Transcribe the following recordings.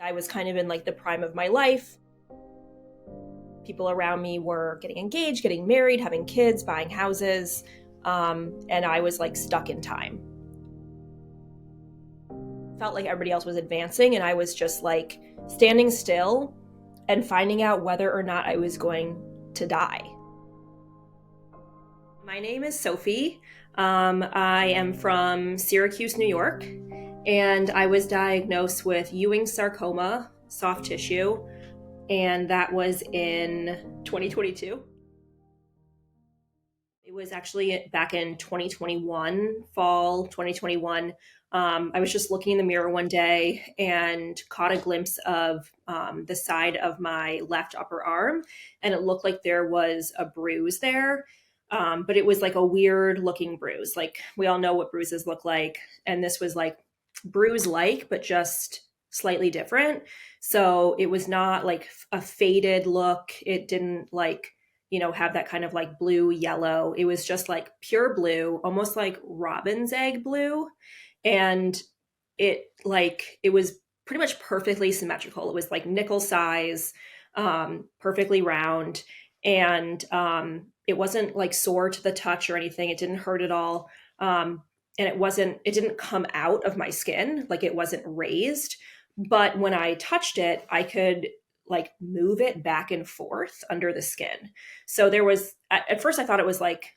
I was kind of in like the prime of my life. People around me were getting engaged, getting married, having kids, buying houses, and I was like stuck in time. Felt like everybody else was advancing, and I was just like standing still and finding out whether or not I was going to die. My name is Sophie. I am from Syracuse, New York, and I was diagnosed with Ewing sarcoma, soft tissue, and that was in 2022. It was actually back in 2021, fall 2021. I was just looking in the mirror one day and caught a glimpse of the side of my left upper arm, and it looked like there was a bruise there. But it was like a weird looking bruise. Like we all know what bruises look like. And this was like bruise-like, but just slightly different. So it was not like a faded look. It didn't like, have that kind of like blue yellow. It was just like pure blue, almost like robin's egg blue. And it was pretty much perfectly symmetrical. It was like nickel size, perfectly round. And it wasn't like sore to the touch or anything. It didn't hurt at all. And it didn't come out of my skin. Like it wasn't raised. But when I touched it, I could like move it back and forth under the skin. So at first I thought it was like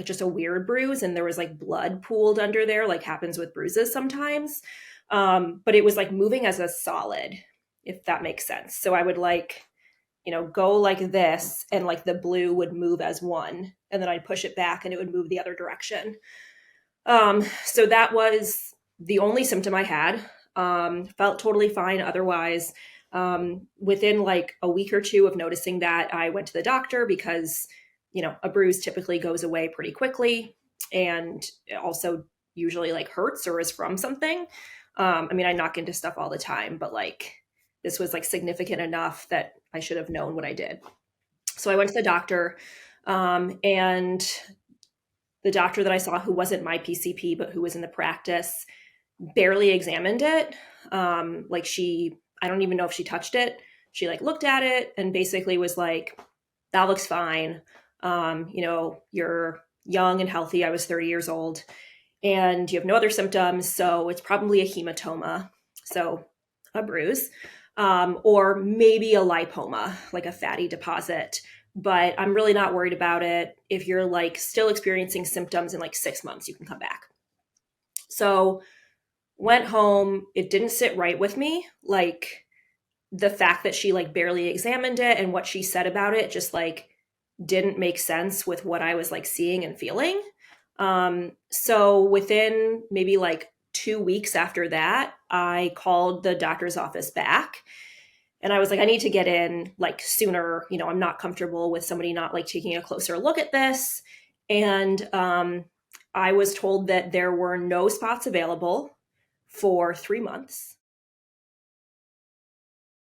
just a weird bruise and there was like blood pooled under there, like happens with bruises sometimes. But it was like moving as a solid, if that makes sense. So I would like, go like this and like the blue would move as one, and then I'd push it back and it would move the other direction. So that was the only symptom I had. Felt totally fine otherwise. Within like a week or two of noticing that, I went to the doctor because, a bruise typically goes away pretty quickly and it also usually like hurts or is from something. I knock into stuff all the time, but like this was like significant enough that I should have known what I did. So I went to the doctor, and the doctor that I saw, who wasn't my PCP, but who was in the practice, barely examined it. I don't even know if she touched it. She like looked at it and basically was like, that looks fine. You're young and healthy. I was 30 years old and you have no other symptoms. So it's probably a hematoma. So a bruise, or maybe a lipoma, like a fatty deposit. But I'm really not worried about it. If you're like still experiencing symptoms in like 6 months, you can come back. So went home. It didn't sit right with me. Like the fact that she like barely examined it and what she said about it just like didn't make sense with what I was like seeing and feeling. So within maybe like 2 weeks after that, I called the doctor's office back and I was like, I need to get in like sooner. I'm not comfortable with somebody not like taking a closer look at this. And I was told that there were no spots available for 3 months.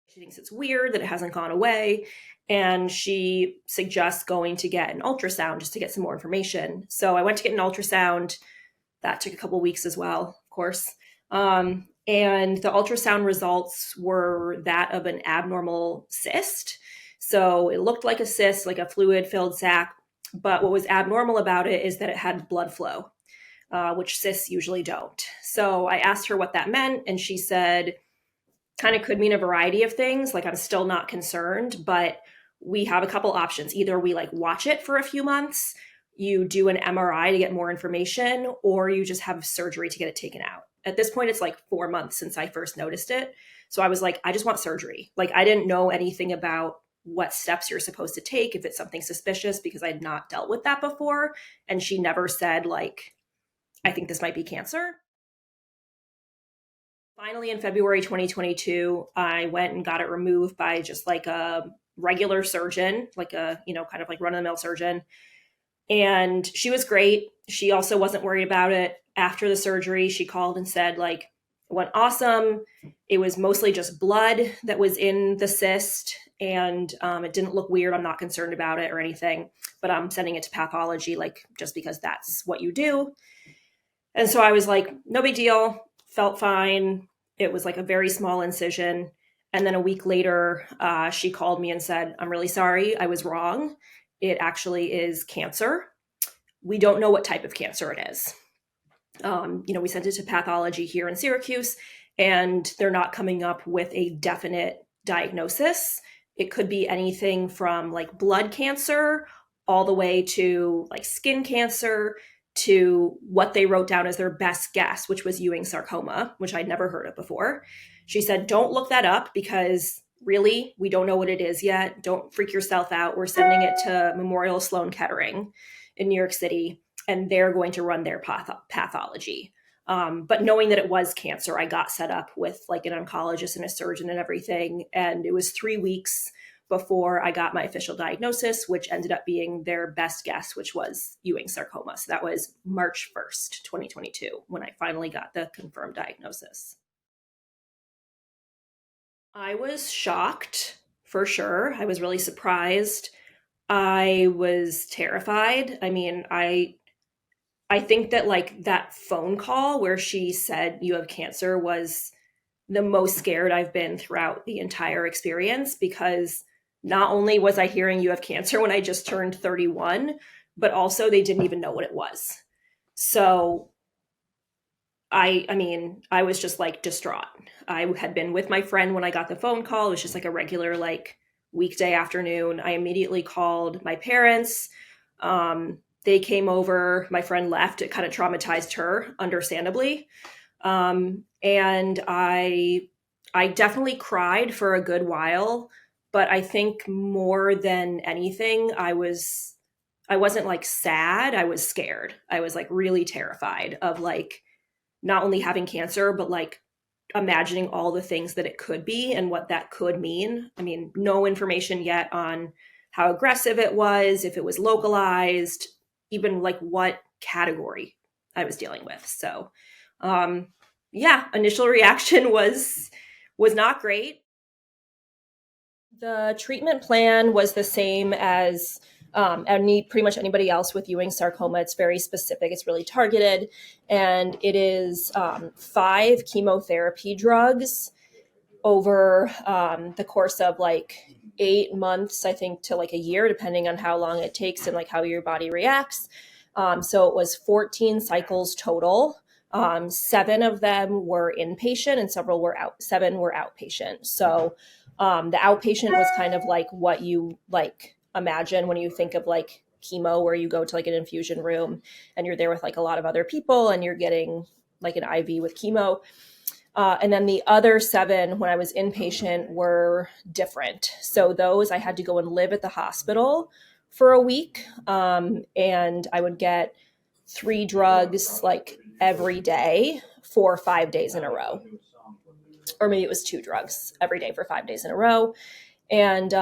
She thinks it's weird that it hasn't gone away. And she suggests going to get an ultrasound just to get some more information. So I went to get an ultrasound. That took a couple weeks as well, of course. And the ultrasound results were that of an abnormal cyst. So it looked like a cyst, like a fluid-filled sac. But what was abnormal about it is that it had blood flow, which cysts usually don't. So I asked her what that meant, and she said, kind of could mean a variety of things. Like I'm still not concerned, but we have a couple options. Either we like watch it for a few months, you do an MRI to get more information, or you just have surgery to get it taken out. At this point, it's like 4 months since I first noticed it. So I was like, I just want surgery. Like I didn't know anything about what steps you're supposed to take if it's something suspicious because I'd not dealt with that before. And she never said like, I think this might be cancer. Finally, in February 2022, I went and got it removed by just like a regular surgeon, like a, kind of like run of the mill surgeon. And she was great. She also wasn't worried about it. After the surgery, she called and said, like, it went awesome. It was mostly just blood that was in the cyst, and it didn't look weird. I'm not concerned about it or anything, but I'm sending it to pathology, like, just because that's what you do. And so I was like, no big deal, felt fine. It was like a very small incision. And then a week later, she called me and said, "I'm really sorry. I was wrong. It actually is cancer. We don't know what type of cancer it is." We sent it to pathology here in Syracuse, and they're not coming up with a definite diagnosis. It could be anything from like blood cancer all the way to like skin cancer to what they wrote down as their best guess, which was Ewing sarcoma, which I'd never heard of before. She said, "Don't look that up because really, we don't know what it is yet. Don't freak yourself out. We're sending it to Memorial Sloan Kettering in New York City, and they're going to run their pathology." But knowing that it was cancer, I got set up with like an oncologist and a surgeon and everything. And it was 3 weeks before I got my official diagnosis, which ended up being their best guess, which was Ewing sarcoma. So that was March 1st, 2022, when I finally got the confirmed diagnosis. I was shocked for sure. I was really surprised. I was terrified. I mean, I think that like that phone call where she said you have cancer was the most scared I've been throughout the entire experience, because not only was I hearing you have cancer when I just turned 31, but also they didn't even know what it was. So I mean, I was just like distraught. I had been with my friend when I got the phone call. It was just like a regular like weekday afternoon. I immediately called my parents. They came over. My friend left. It kind of traumatized her, understandably. And I definitely cried for a good while, but I think more than anything, I wasn't like sad. I was scared. I was like really terrified of like not only having cancer, but like imagining all the things that it could be and what that could mean. I mean, no information yet on how aggressive it was, if it was localized, even like what category I was dealing with. So, yeah, initial reaction was not great. The treatment plan was the same as pretty much anybody else with Ewing sarcoma. It's very specific. It's really targeted, and it is 5 chemotherapy drugs over the course of like 8 months, I think, to like a year, depending on how long it takes and like how your body reacts. So it was 14 cycles total. 7 of them were inpatient and several were out. 7 were outpatient. So the outpatient was kind of like what you like imagine when you think of like chemo, where you go to like an infusion room and you're there with like a lot of other people and you're getting like an IV with chemo. And then the other 7, when I was inpatient, were different. So those I had to go and live at the hospital for a week. And I would get 3 drugs like every day for 5 days in a row. Or maybe it was 2 drugs every day for 5 days in a row. And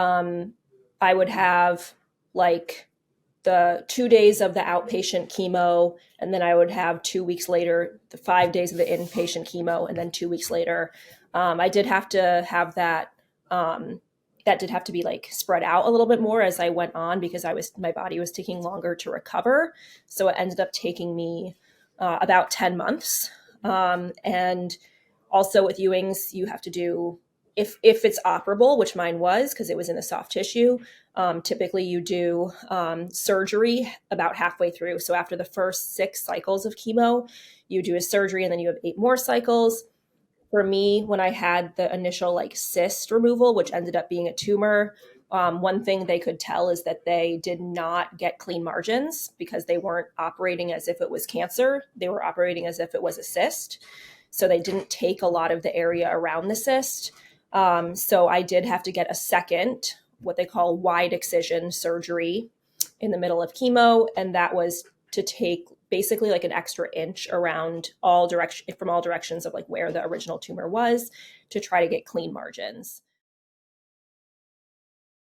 I would have like the 2 days of the outpatient chemo, and then I would have 2 weeks later the 5 days of the inpatient chemo, and then 2 weeks later I did have to have that. That did have to be like spread out a little bit more as I went on, because my body was taking longer to recover. So it ended up taking me about 10 months. And also with Ewings, you have to do, if it's operable, which mine was because it was in the soft tissue, typically you do surgery about halfway through. So after the first 6 cycles of chemo, you do a surgery and then you have 8 more cycles. For me, when I had the initial like cyst removal, which ended up being a tumor, one thing they could tell is that they did not get clean margins because they weren't operating as if it was cancer. They were operating as if it was a cyst. So they didn't take a lot of the area around the cyst. So I did have to get a second, what they call wide excision surgery in the middle of chemo. And that was to take basically like an extra inch around from all directions of like where the original tumor was, to try to get clean margins.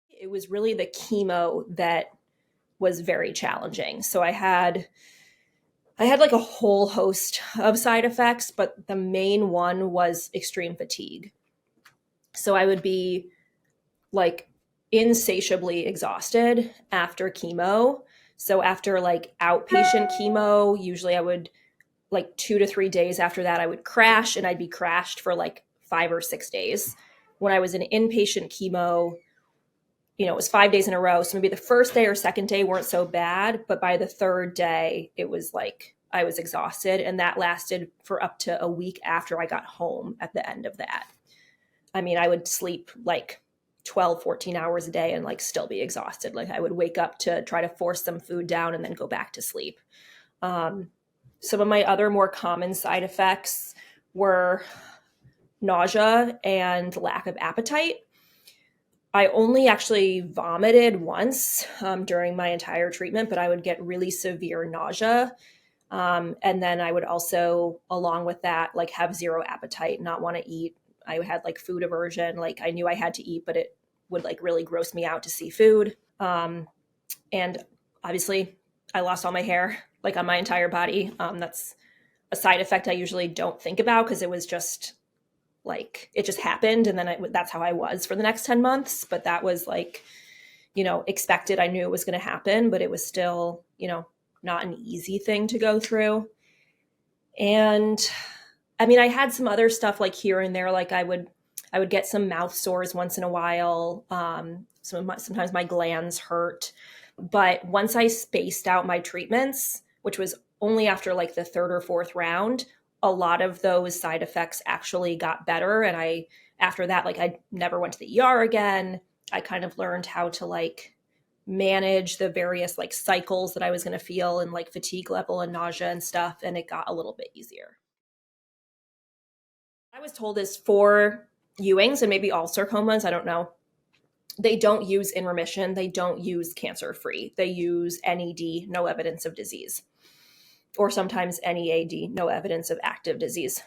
It was really the chemo that was very challenging. So I had like a whole host of side effects, but the main one was extreme fatigue. So I would be like insatiably exhausted after chemo. So after like outpatient chemo, usually I would like 2 to 3 days after that, I would crash, and I'd be crashed for like 5 or 6 days. When I was in inpatient chemo, it was 5 days in a row. So maybe the first day or second day weren't so bad, but by the third day, it was like I was exhausted. And that lasted for up to a week after I got home at the end of that. I mean, I would sleep like 12, 14 hours a day and like still be exhausted. Like I would wake up to try to force some food down and then go back to sleep. Some of my other more common side effects were nausea and lack of appetite. I only actually vomited once during my entire treatment, but I would get really severe nausea. And then I would also, along with that, like have zero appetite, not want to eat. I had like food aversion. Like I knew I had to eat, but it would like really gross me out to see food. And obviously I lost all my hair, like on my entire body. That's a side effect I usually don't think about because it was just like, it just happened. And then that's how I was for the next 10 months. But that was like, expected. I knew it was going to happen, but it was still, not an easy thing to go through. And I mean, I had some other stuff like here and there, like I would get some mouth sores once in a while. Sometimes my glands hurt. But once I spaced out my treatments, which was only after like the third or fourth round, a lot of those side effects actually got better. And after that, like I never went to the ER again. I kind of learned how to like manage the various like cycles that I was going to feel and like fatigue level and nausea and stuff. And it got a little bit easier. I was told is for Ewings and maybe all sarcomas, I don't know. They don't use in remission. They don't use cancer free. They use NED, no evidence of disease, or sometimes NEAD, no evidence of active disease.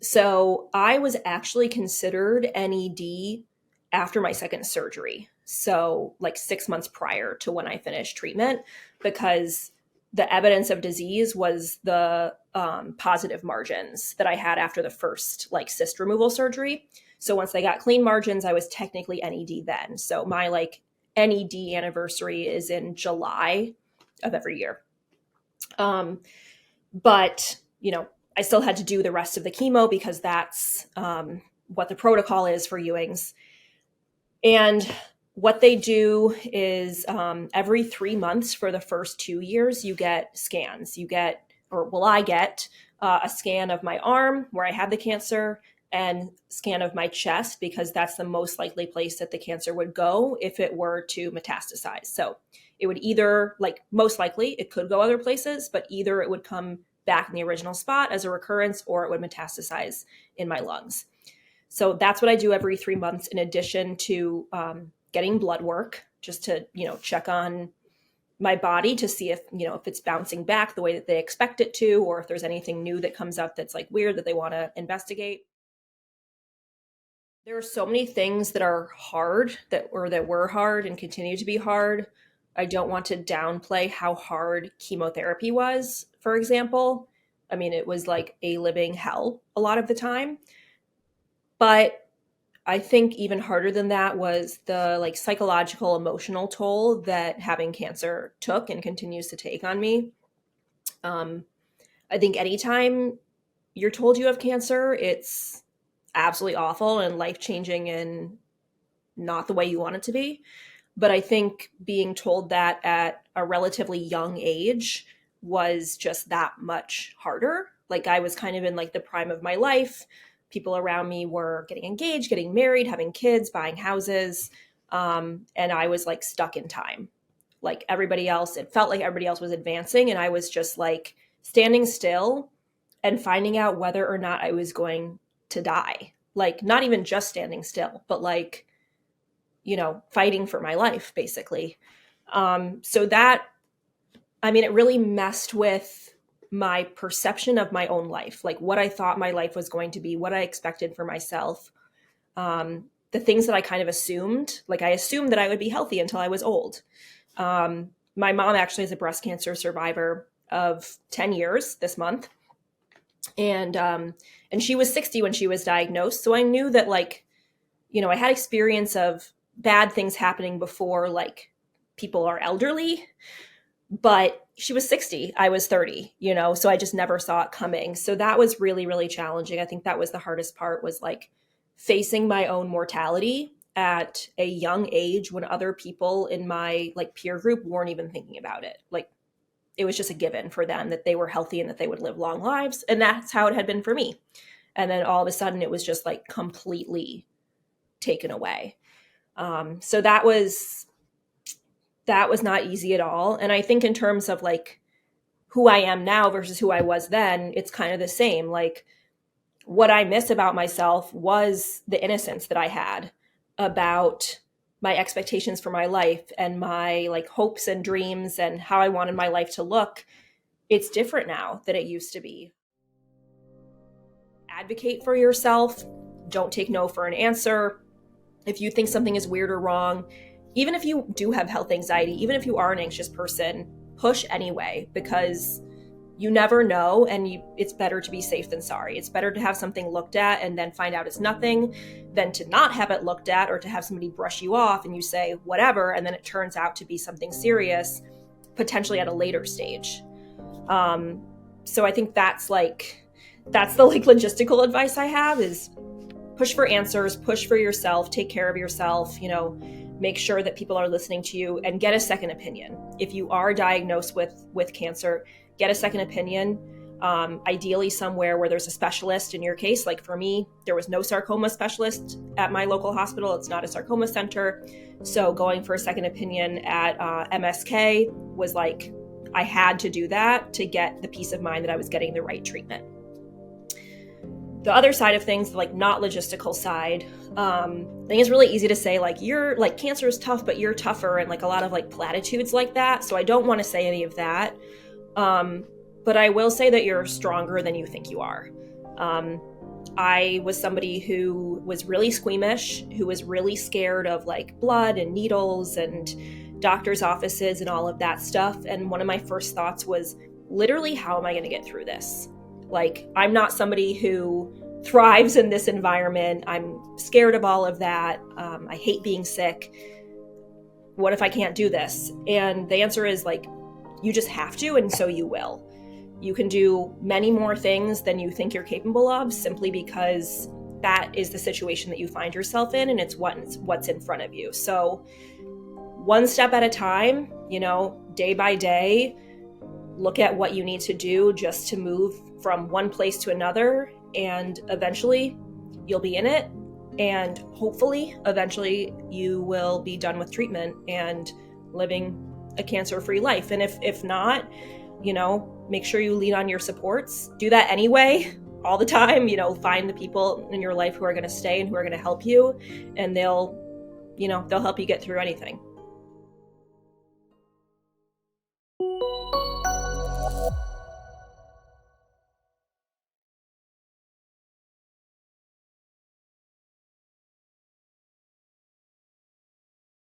So I was actually considered NED after my second surgery. So like 6 months prior to when I finished treatment, because the evidence of disease was the positive margins that I had after the first like cyst removal surgery. So once they got clean margins, I was technically NED then. So my like NED anniversary is in July of every year. But, I still had to do the rest of the chemo because that's what the protocol is for Ewings. And what they do is every 3 months for the first 2 years, you get scans. I get a scan of my arm where I had the cancer and scan of my chest because that's the most likely place that the cancer would go if it were to metastasize. So it would either, like most likely, it could go other places, but either it would come back in the original spot as a recurrence or it would metastasize in my lungs. So that's what I do every 3 months in addition to getting blood work just to, check on my body to see if it's bouncing back the way that they expect it to, or if there's anything new that comes up that's like weird that they want to investigate. There are so many things that are hard that were hard and continue to be hard. I don't want to downplay how hard chemotherapy was, for example. I mean, it was like a living hell a lot of the time. But I think even harder than that was the like psychological, emotional toll that having cancer took and continues to take on me. I think anytime you're told you have cancer, it's absolutely awful and life-changing and not the way you want it to be. But I think being told that at a relatively young age was just that much harder. Like I was kind of in like the prime of my life. People around me were getting engaged, getting married, having kids, buying houses. And I was like stuck in time. Like everybody else, it felt like everybody else was advancing. And I was just like standing still and finding out whether or not I was going to die. Like not even just standing still, but like, fighting for my life, basically. So that, I mean, it really messed with my perception of my own life, like what I thought my life was going to be, what I expected for myself, the things that I kind of assumed, like I assumed that I would be healthy until I was old. My mom actually is a breast cancer survivor of 10 years this month. And she was 60 when she was diagnosed. So I knew that like, I had experience of bad things happening before, like people are elderly. But she was 60, I was 30, so I just never saw it coming. So that was really, really challenging. I think that was the hardest part, was like facing my own mortality at a young age when other people in my like peer group weren't even thinking about it. Like it was just a given for them that they were healthy and that they would live long lives. And that's how it had been for me. And then all of a sudden it was just like completely taken away. So that was not easy at all. And I think in terms of like who I am now versus who I was then, it's kind of the same. Like what I miss about myself was the innocence that I had about my expectations for my life and my like hopes and dreams and how I wanted my life to look. It's different now than it used to be. Advocate for yourself. Don't take no for an answer. If you think something is weird or wrong, even if you do have health anxiety, even if you are an anxious person, push anyway, because you never know, and it's better to be safe than sorry. It's better to have something looked at and then find out it's nothing than to not have it looked at, or to have somebody brush you off and you say whatever, and then it turns out to be something serious, potentially at a later stage. So I think that's the like logistical advice I have is push for answers, push for yourself, take care of yourself, make sure that people are listening to you, and get a second opinion. If you are diagnosed with cancer, get a second opinion, ideally somewhere where there's a specialist. In your case, like for me, there was no sarcoma specialist at my local hospital. It's not a sarcoma center. So going for a second opinion at MSK was like, I had to do that to get the peace of mind that I was getting the right treatment. The other side of things, like not logistical side, I think it's really easy to say like, you're like, cancer is tough, but you're tougher, and like a lot of like platitudes like that. So I don't want to say any of that. But I will say that you're stronger than you think you are. I was somebody who was really squeamish, who was really scared of like blood and needles and doctor's offices and all of that stuff. And one of my first thoughts was literally, how am I going to get through this? Like, I'm not somebody who thrives in this environment. I'm scared of all of that. I hate being sick. What if I can't do this? And the answer is like, you just have to, and so you will. You can do many more things than you think you're capable of, simply because that is the situation that you find yourself in, and it's what's in front of you. So one step at a time, day by day, look at what you need to do just to move from one place to another, and eventually you'll be in it, and hopefully eventually you will be done with treatment and living a cancer-free life. And if not, make sure you lean on your supports. Do that anyway, all the time. Find the people in your life who are going to stay and who are going to help you, and they'll help you get through anything.